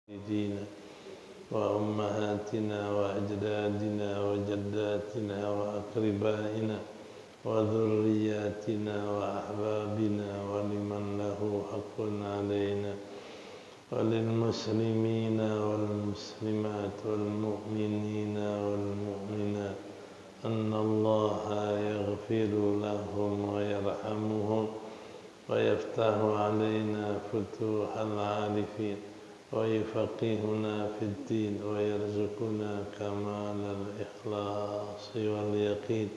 والدينا وأمهاتنا وأجدادنا وجداتنا وأقربائنا وذرياتنا وأحبابنا ولمن له حق علينا وللمسلمين والمسلمات والمؤمنين والمؤمنات أن الله يغفر لهم ويرحمهم ويفتح علينا فتوح العارفين ويفقهنا في الدين ويرزقنا كمال الإخلاص واليقين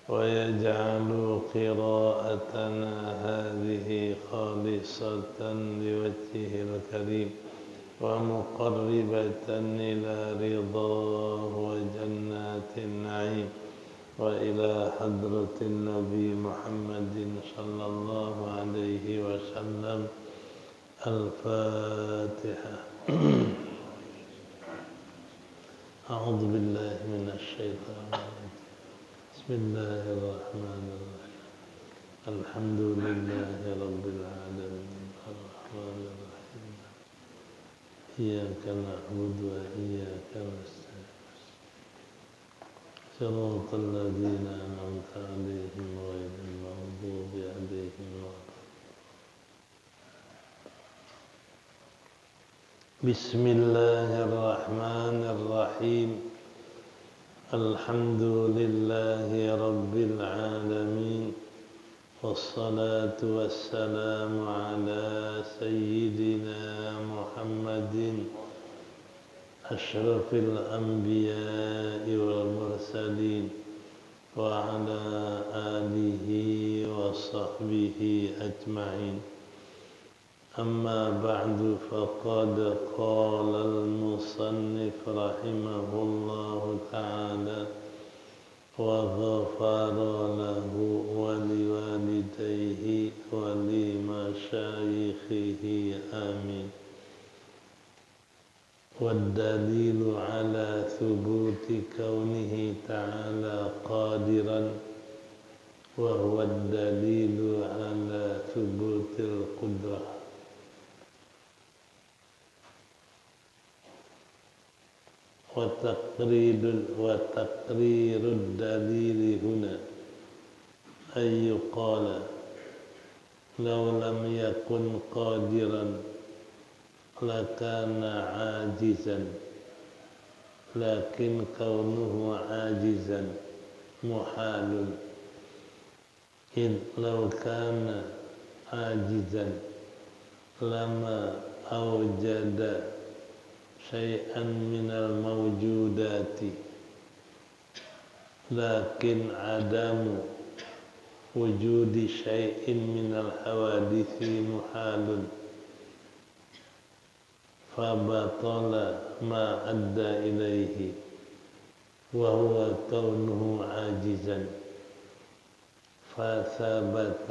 ويجعل قراءتنا هذه خالصة لوجهه الكريم ومقربة إلى رضاه وجنات النعيم وإلى حضرة النبي محمد صلى الله عليه وسلم. الفاتحة. أعوذ بالله من الشيطان الرجيم. بسم الله الرحمن الرحيم. الحمد لله رب العالمين الرحمن الرحيم إياك نعبد وإياك نستعين صراط الذين أنعمت عليهم غير المغضوب عليهم ولا. بسم الله الرحمن الرحيم. الحمد لله رب العالمين والصلاة والسلام على سيدنا محمد أشرف الأنبياء والمرسلين وعلى آله وصحبه أجمعين. أما بعد فقد قال المصنف رحمه الله تعالى وغفر له ولوالديه ولمشايخه آمين. والدليل على ثبوت كونه تعالى قادرا وهو الدليل على ثبوت القدرة. وتقرير الدليل هنا أن يقال لو لم يكن قادرا لكان عاجزا، لكن كونه عاجزا محال، إذ لو كان عاجزا لما أوجد شيئا من الموجودات، لكن عدم وجود شيء من الحوادث محال، فبطل ما أدى إليه وهو كونه عاجزا، فثبت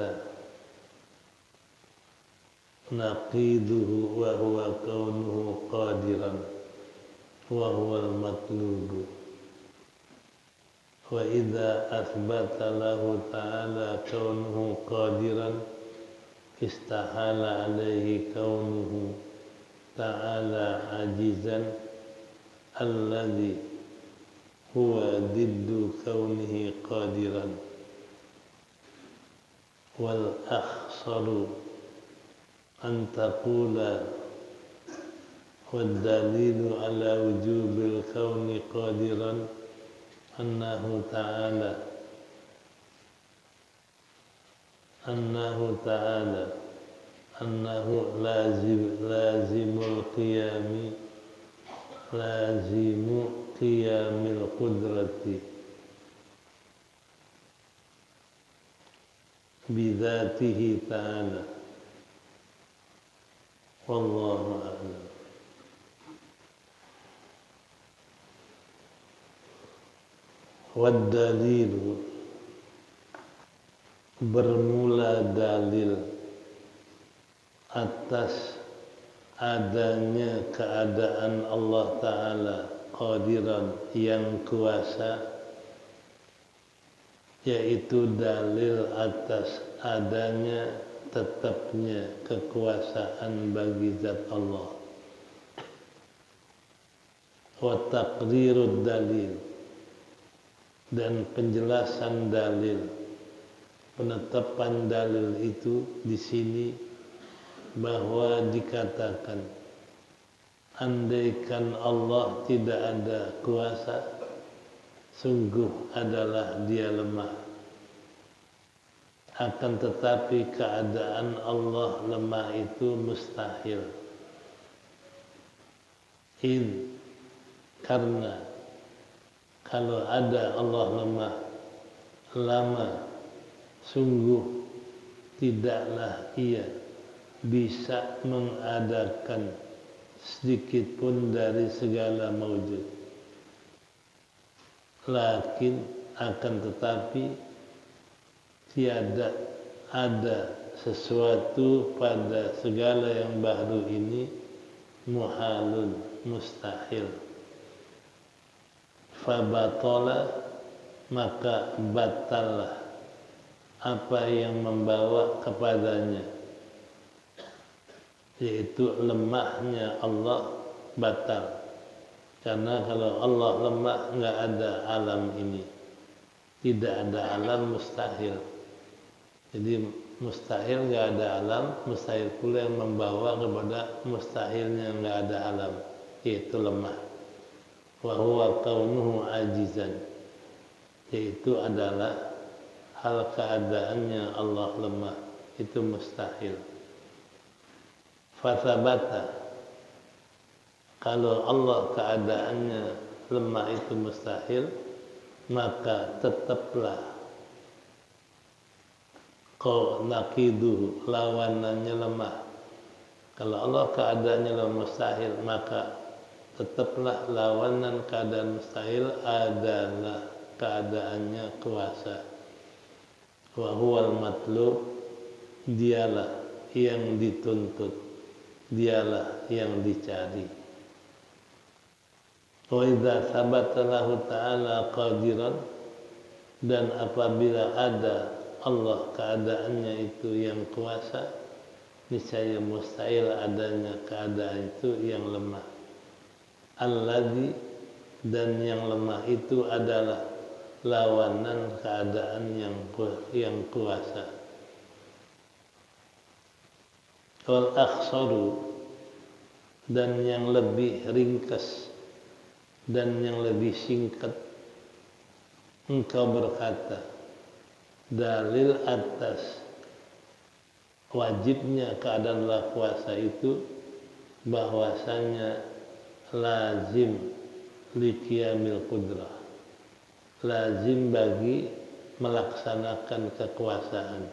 نقيضه وهو كونه قادرا وهو المطلوب. وإذا أثبت له تعالى كونه قادرا استحال عليه كونه تعالى عاجزا الذي هو ضد كونه قادرا. والأخصر أن تقول والدليل على وجوب الكون قادرا أنه تعالى أنه لازم قيام القدرة بذاته تعالى. والله أعلم. والدليل bermula dalil atas adanya keadaan Allah Ta'ala qadiran yang kuasa, yaitu dalil atas adanya tetapnya kekuasaan bagi zat Allah. wa taqrirud dalil, dan penjelasan dalil. Penetapan dalil itu di sini bahwa dikatakan andaikan Allah tidak ada kuasa, sungguh adalah dia lemah. Akan tetapi keadaan Allah lemah itu mustahil. Karena kalau ada Allah lemah, lama, sungguh tidaklah ia bisa mengadakan sedikit pun dari segala maujud. Lakin akan tetapi tiada ada sesuatu pada segala yang baru ini muhalun, mustahil. Fabatala, maka batallah apa yang membawa kepadanya, yaitu lemahnya Allah batal. Karena kalau Allah lemah, nggak ada alam ini, tidak ada alam, mustahil. Jadi mustahil nggak ada alam, mustahil pula yang membawa kepada mustahilnya nggak ada alam, yaitu lemah. Wa huwa kaunuhu ajizan, yaitu adalah hal keadaannya Allah lemah, itu mustahil. Fathabata, kalau Allah keadaannya lemah itu mustahil, maka tetaplah naqiduhu, lawanannya lemah. Kalau Allah keadaannya lemah mustahil, maka tetaplah lawanan keadaan mustahil adalah keadaannya kuasa. Wa huwal matlub, dialah yang dituntut, dialah yang dicari. Wa idza thabata lahu ta'ala qadiran, dan apabila ada Allah keadaannya itu yang kuasa, niscaya mustahil adanya keadaan itu yang lemah. Alladzi, dan yang lemah itu adalah lawanan keadaan yang kuasa. Wal akhsaru, dan yang lebih ringkas dan yang lebih singkat, engkau berkata dalil atas wajibnya keadaan Allah kuasa itu bahwasanya lazim liqiyamil qudrah, lazim bagi melaksanakan kekuasaan,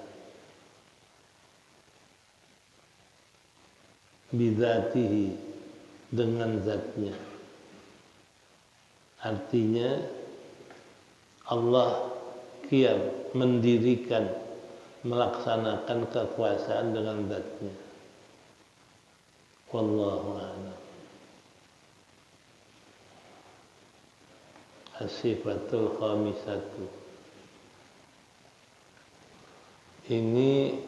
bidzatihi, dengan zatnya. Artinya Allah qiyam, mendirikan, melaksanakan kekuasaan dengan zatnya. Wallahu a'lam. As-sifatul khamisatu, ini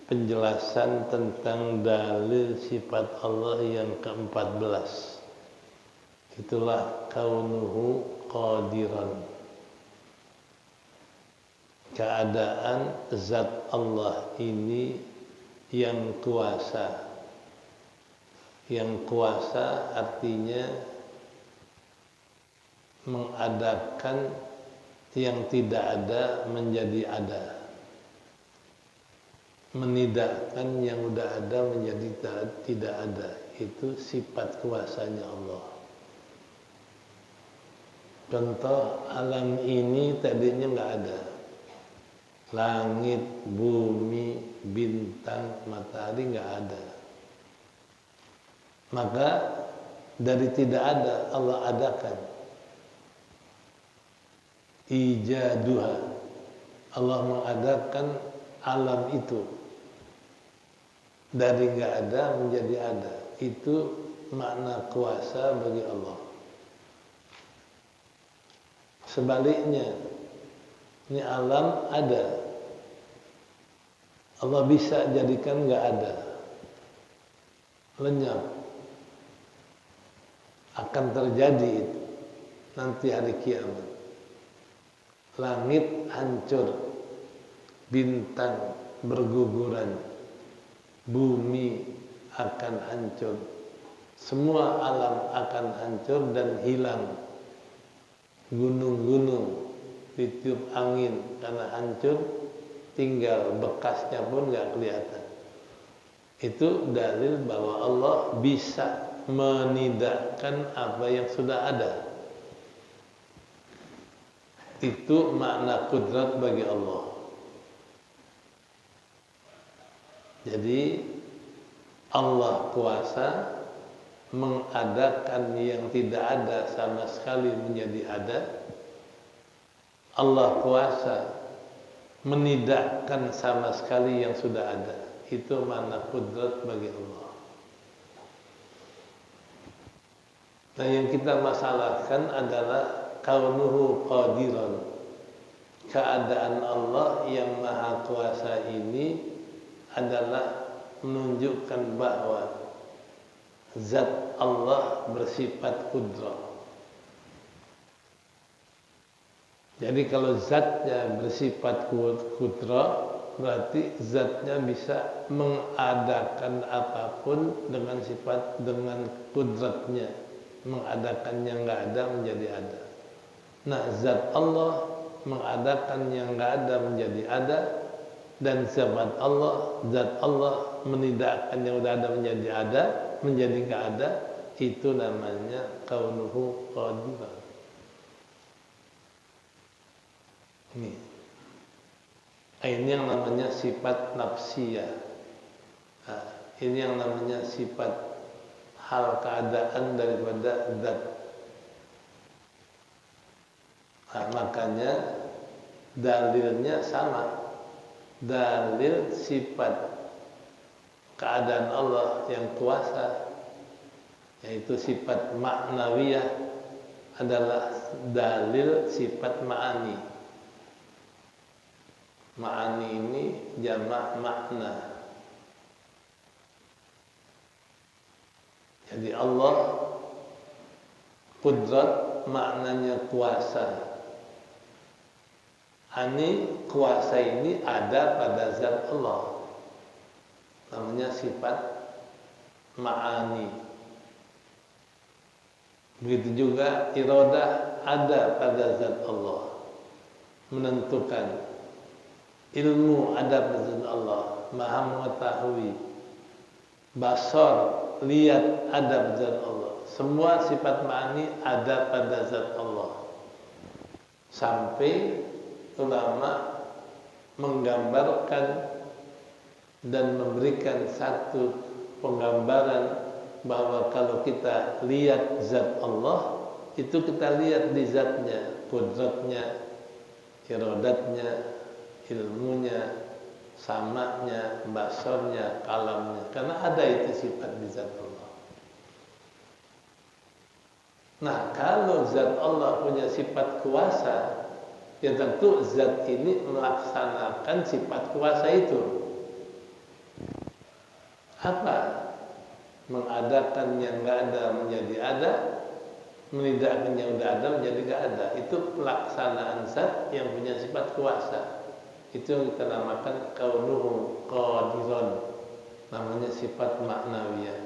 penjelasan tentang dalil sifat Allah yang ke-14. Itulah kaunuhu qadiran, keadaan zat Allah ini yang kuasa. Yang kuasa artinya mengadakan yang tidak ada menjadi ada, menidakkan yang udah ada menjadi tidak ada. Itu sifat kuasanya Allah. Contoh, alam ini tadinya nggak ada, langit, bumi, bintang, matahari nggak ada. Maka dari tidak ada Allah adakan. Ijaduha, Allah mengadakan alam itu dari nggak ada menjadi ada. Itu makna kuasa bagi Allah. Sebaliknya, ini alam ada, Allah bisa jadikan nggak ada, lenyap. akan terjadi itu nanti hari kiamat. Langit hancur, bintang berguguran, bumi akan hancur, semua alam akan hancur dan hilang. Gunung-gunung ditiup angin karena hancur, tinggal bekasnya pun nggak kelihatan. Itu dalil bahwa Allah bisa menidakkan apa yang sudah ada. Itu makna kudrat bagi Allah. Jadi Allah kuasa mengadakan yang tidak ada sama sekali menjadi ada. Allah kuasa menidakkan sama sekali yang sudah ada. Itu makna kudrat bagi Allah. Nah, yang kita masalahkan adalah kaunuhu qadiran. Keadaan Allah yang maha kuasa ini adalah menunjukkan bahwa zat Allah bersifat kudrah. Jadi kalau zatnya bersifat kudrah, berarti zatnya bisa mengadakan apapun dengan sifat, dengan kudratnya, mengadakan yang nggak ada menjadi ada. Nah, zat Allah mengadakan yang nggak ada menjadi ada, dan zat Allah menidakkan yang udah ada menjadi ada, menjadi nggak ada. Itu namanya kaunuhu qadiran. Ini yang namanya sifat nafsiyah. Nah, ini yang namanya sifat hal keadaan daripada zat. Nah, makanya dalilnya sama. Dalil sifat keadaan Allah yang kuasa, yaitu sifat maknawiyah, adalah dalil sifat ma'ani. Ma'ani ini jamak makna. Jadi Allah kudrat maknanya kuasa. Ani kuasa ini ada pada zat Allah. Namanya sifat ma'ani. Begitu juga iradah ada pada zat Allah. Menentukan. Ilmu ada pada zat Allah, maha mengetahui. Basar, lihat ada pada zat Allah. Semua sifat ma'ani ada pada zat Allah. Sampai ulama menggambarkan dan memberikan satu penggambaran bahwa kalau kita lihat zat Allah, itu kita lihat di zatnya, kudratnya, iradatnya, ilmunya, samanya, basarnya, kalamnya. Karena ada itu sifat di zat Allah. Nah, kalau zat Allah punya sifat kuasa, ya tentu zat ini melaksanakan sifat kuasa itu. Apa? Mengadakan yang nggak ada menjadi ada, menidakkan yang udah ada menjadi nggak ada. Itu pelaksanaan zat yang punya sifat kuasa. Itu yang kita namakan kaunuhu qadiran, namanya sifat maknawiyah.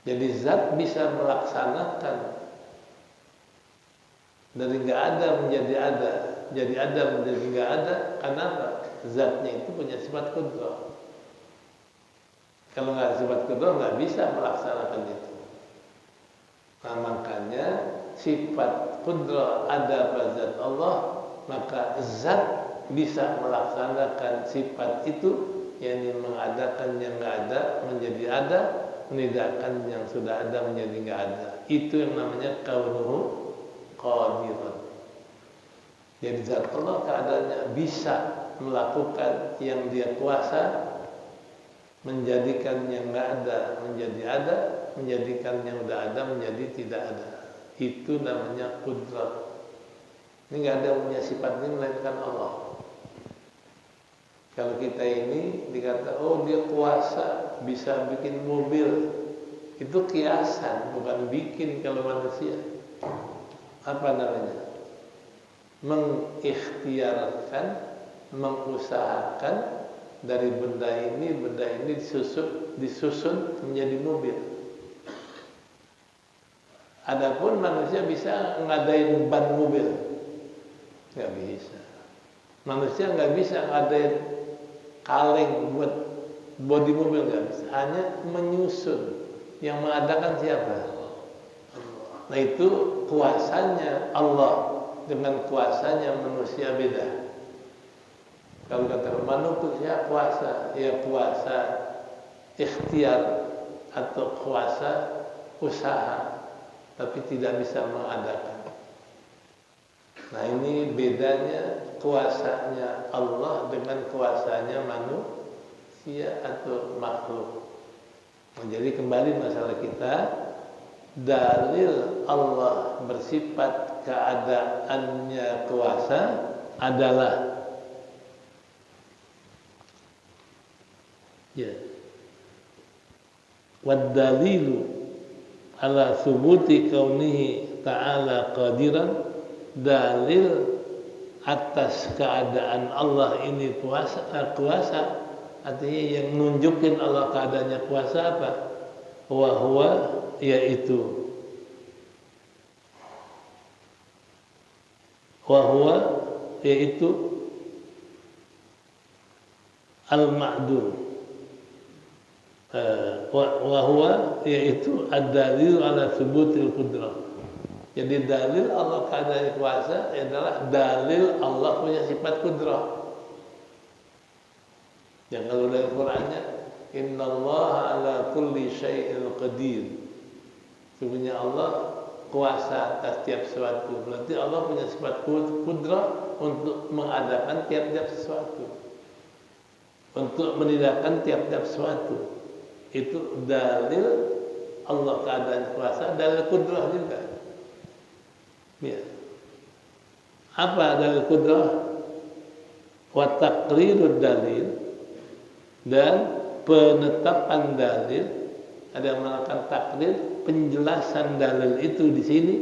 Jadi zat bisa melaksanakan dari nggak ada menjadi ada, jadi ada menjadi nggak ada. Kenapa? Zatnya itu punya sifat kudrah. Kalau nggak sifat kudrah nggak bisa melaksanakan itu. Nah, makanya sifat kudrah ada pada zat Allah, maka zat bisa melaksanakan sifat itu, yakni mengadakan yang nggak ada menjadi ada, menidakkan yang sudah ada menjadi nggak ada. Itu yang namanya kaunuhu qadiran. Jadi zat Allah keadaannya bisa melakukan yang dia kuasa, menjadikan yang nggak ada menjadi ada, menjadikan yang udah ada menjadi tidak ada. Itu namanya kudrat. Ini nggak ada yang punya sifat ini melainkan Allah. Kalau kita ini dikata, oh dia kuasa bisa bikin mobil, Itu kiasan, bukan bikin kalau manusia. Apa namanya? Mengikhtiarkan, mengusahakan dari benda ini disusun menjadi mobil. Adapun manusia bisa ngadain ban mobil, nggak bisa. Manusia nggak bisa ngadain kaleng buat bodi mobil, nggak bisa. Hanya menyusun. Yang mengadakan siapa? Nah itu kuasanya Allah dengan kuasanya manusia beda. Kalau kata manusia kuasa, ya kuasa ikhtiar atau kuasa usaha, tapi tidak bisa mengadakan. Nah ini bedanya kuasanya Allah dengan kuasanya manusia atau makhluk. Nah, jadi kembali masalah kita, dalil Allah bersifat keadaannya kuasa adalah wad dalilu ala thubuti kaunihi ta'ala qadiran, dalil atas keadaan Allah ini kuasa, artinya yang nunjukin Allah keadaannya kuasa apa? Wahwa yaitu al-ma'dur, wahwa yaitu ad-dalil ala thubutil qudrah. Jadi dalil Allah keadaan kuasa adalah dalil Allah punya sifat kudrah. Yang kalau dari Qur'annya, innallaha ala kulli syai'in qadir. Sebenarnya Allah kuasa atas tiap sesuatu. Berarti Allah punya sifat kudrah untuk mengadakan tiap-tiap sesuatu, untuk menidakkan tiap-tiap sesuatu. Itu dalil Allah keadaan kuasa, dalil kudrah juga. Ya. Apa dalil kudrah? Wa taqrirud dalil, dan penetapan dalil. Ada yang mengatakan takdir, penjelasan dalil itu di sini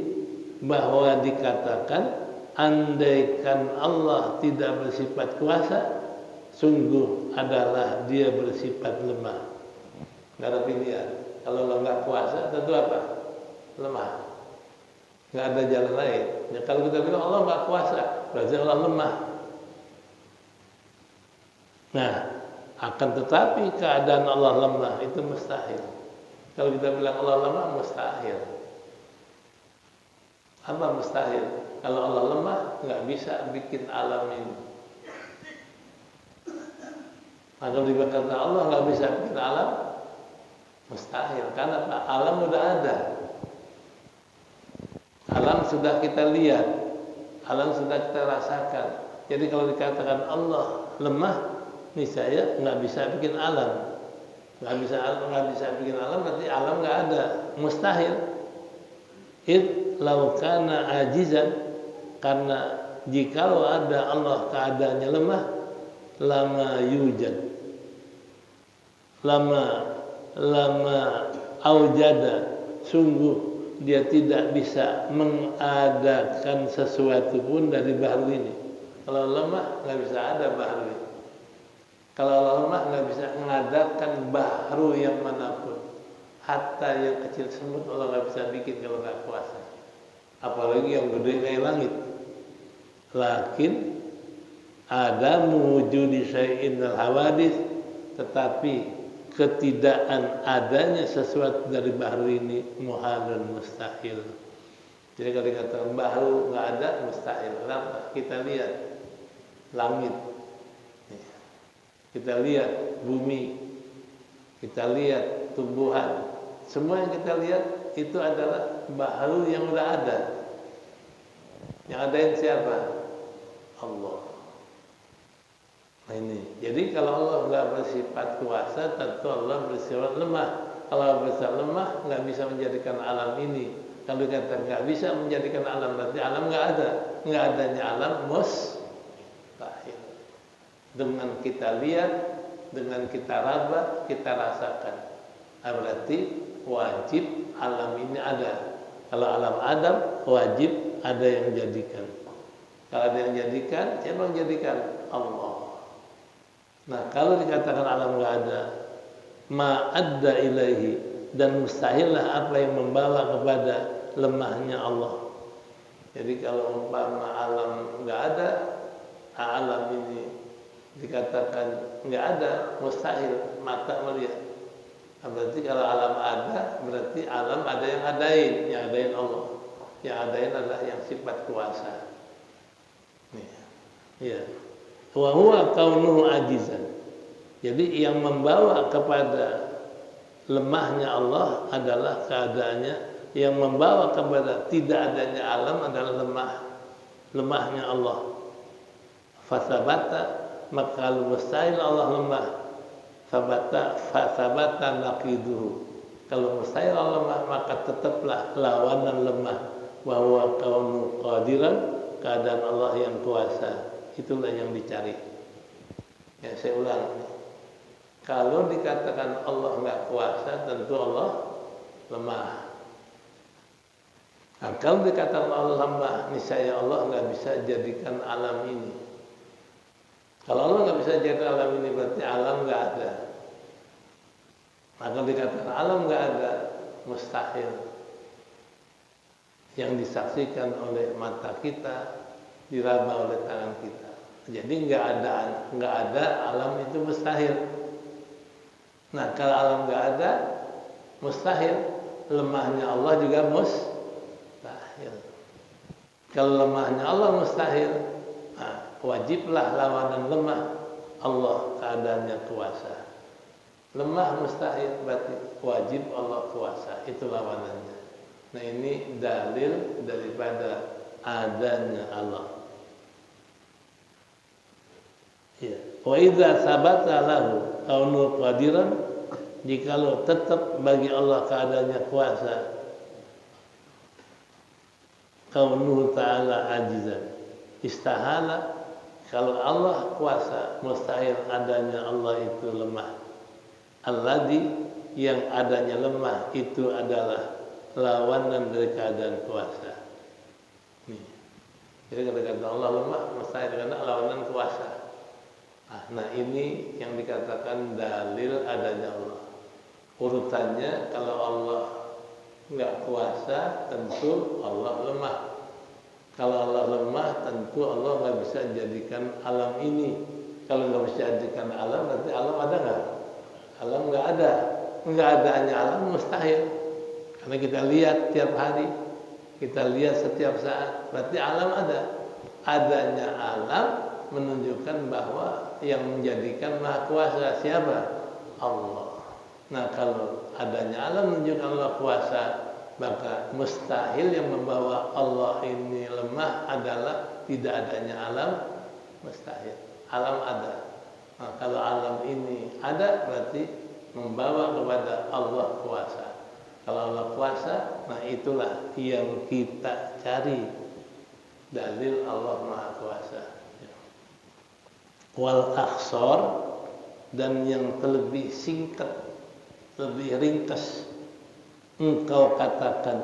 bahwa dikatakan andaikan Allah tidak bersifat kuasa, sungguh adalah dia bersifat lemah. Nggak ada pilihan. Kalau Allah nggak kuasa, tentu apa? Lemah. Nggak ada jalan lain. Ya, kalau kita bilang Allah nggak kuasa, berarti Allah lemah. Nah, akan tetapi keadaan Allah lemah itu mustahil. Kalau kita bilang Allah lemah, mustahil. Apa mustahil? Kalau Allah lemah, nggak bisa bikin alam ini. Kalau dikatakan Allah nggak bisa bikin alam, mustahil. Karena alam udah ada. Alam sudah kita lihat, alam sudah kita rasakan. Jadi kalau dikatakan Allah lemah, nih saya nggak bisa bikin alam, nggak bisa bikin alam, berarti alam nggak ada, mustahil. Lau kana ajizan, karena jikalau ada Allah keadaannya lemah, lama yujad, lama aujada, sungguh dia tidak bisa mengadakan sesuatu pun dari bahru ini. Kalau lemah nggak bisa ada bahru ini. Kalau lemah nggak bisa mengadakan bahru yang manapun, hatta yang kecil semut Allah nggak bisa bikin kalau nggak kuasa. Apalagi yang gede kayak langit. Lakin ada mewujudi syai'in al-hawadith, tetapi ketidakadaan adanya sesuatu dari bahru ini muhalun, mustahil. Jadi kalau dikatakan bahru nggak ada, mustahil. Kenapa? Kita lihat langit, kita lihat bumi, kita lihat tumbuhan, semua yang kita lihat itu adalah bahru yang udah ada. Yang ada yang siapa? Allah. Nah ini, jadi kalau Allah nggak bersifat kuasa, tentu Allah bersifat lemah. Kalau Allah bersifat lemah, nggak bisa menjadikan alam ini. Kalau dikatakan nggak bisa menjadikan alam, berarti alam nggak ada. Nggak adanya alam mustahil. Dengan kita lihat, dengan kita raba, kita rasakan. Nah, berarti wajib alam ini ada. Kalau alam Adam wajib ada yang jadikan. Kalau ada yang jadikan, siapa yang jadikan? Allah. Nah, kalau dikatakan alam nggak ada, ma'adda ilaihi, dan mustahillah apa yang membawa kepada lemahnya Allah. Jadi kalau umpama alam nggak ada, alam ini dikatakan nggak ada, mustahil mata melihat. Nah, berarti kalau alam ada, berarti alam ada yang adain Allah. Yang adain adalah yang sifat kuasa. Nih, ya. Wa huwa kaunuhu ajizan. Jadi yang membawa kepada lemahnya Allah adalah keadaannya, yang membawa kepada tidak adanya alam adalah lemahnya Allah. Fasabata, maka kalau mustahil Allah lemah, fasabata naqiduhu. Kalau mustahil Allah lemah, maka tetaplah lawanan lemah, wa huwa kaunu qadiran, keadaan Allah yang kuasa. Itulah yang dicari. Ya, saya ulang. Kalau dikatakan Allah nggak kuasa, tentu Allah lemah. Nah, kalau dikatakan Allah lemah, niscaya Allah nggak bisa jadikan alam ini. Kalau Allah nggak bisa jadikan alam ini, berarti alam nggak ada. Nah, kalau dikatakan alam nggak ada, mustahil. Yang disaksikan oleh mata kita, diraba oleh tangan kita. Jadi nggak ada alam itu mustahil. Nah, kalau alam nggak ada, mustahil. Lemahnya Allah juga mustahil. Kalau lemahnya Allah mustahil, nah, wajiblah lawanan lemah Allah, keadaannya kuasa. Lemah mustahil, berarti wajib Allah kuasa. Itu lawanannya. Nah, ini dalil daripada adanya Allah. Ya. Wa idza sabata lahu kaunu qadiran, jikalau tetap bagi Allah keadaannya kuasa, kaunu ta'ala ajizan, istahala, kalau Allah kuasa mustahil adanya Allah itu lemah. Alladzi, yang adanya lemah itu adalah lawanan dari keadaan kuasa. Nih. Jadi kata Allah lemah mustahil karena lawanan kuasa. Nah, ini yang dikatakan dalil adanya Allah. Urutannya, kalau Allah nggak kuasa, tentu Allah lemah. Kalau Allah lemah, tentu Allah nggak bisa jadikan alam ini. Kalau nggak bisa jadikan alam, berarti alam ada nggak? Alam nggak ada. Nggak adanya alam mustahil. Karena kita lihat tiap hari, kita lihat setiap saat, berarti alam ada. Adanya alam menunjukkan bahwa yang menjadikan maha kuasa siapa? Allah. Nah, kalau adanya alam menunjukkan Allah kuasa, maka mustahil yang membawa Allah ini lemah adalah tidak adanya alam. Mustahil. Alam ada. Nah, kalau alam ini ada, berarti membawa kepada Allah kuasa. Kalau Allah kuasa, nah itulah yang kita cari, dalil Allah maha kuasa. Wal akhsar, dan yang terlebih singkat, lebih ringkas, engkau katakan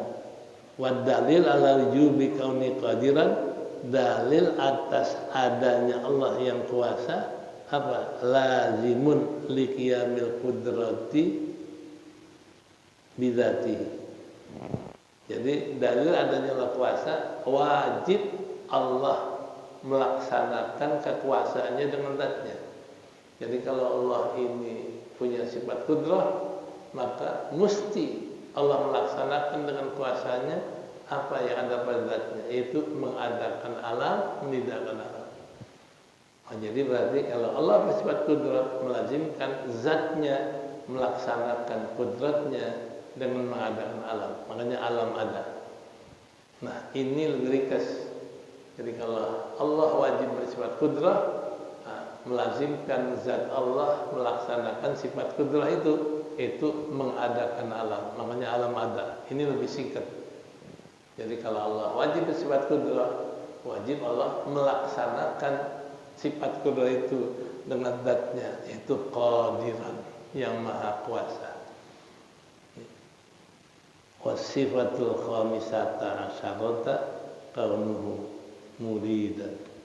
wa dalil ala wujubi kauni qadiran, dalil atas adanya Allah yang kuasa apa? Lazimun liqiyamil qudrati bidzatihi. Jadi dalil adanya Allah kuasa, wajib Allah melaksanakan kekuasaannya dengan zatnya. Jadi kalau Allah ini punya sifat kudrah, maka mesti Allah melaksanakan dengan kuasanya apa yang ada pada zatnya, yaitu mengadakan alam, menidakkan alam. Jadi berarti kalau Allah bersifat kudrah, melazimkan zatnya melaksanakan kudratnya dengan mengadakan alam. Makanya alam ada. Nah, ini lebih ringkas. Jadi kalau Allah wajib bersifat kudrah, melazimkan zat Allah melaksanakan sifat kudrah itu mengadakan alam. Makanya alam ada. Ini lebih singkat. Jadi kalau Allah wajib bersifat kudrah, wajib Allah melaksanakan sifat kudrah itu dengan zatnya, yaitu qadiran, yang maha kuasa. Wasifatul khamisata asyarata kaunuhu muridan.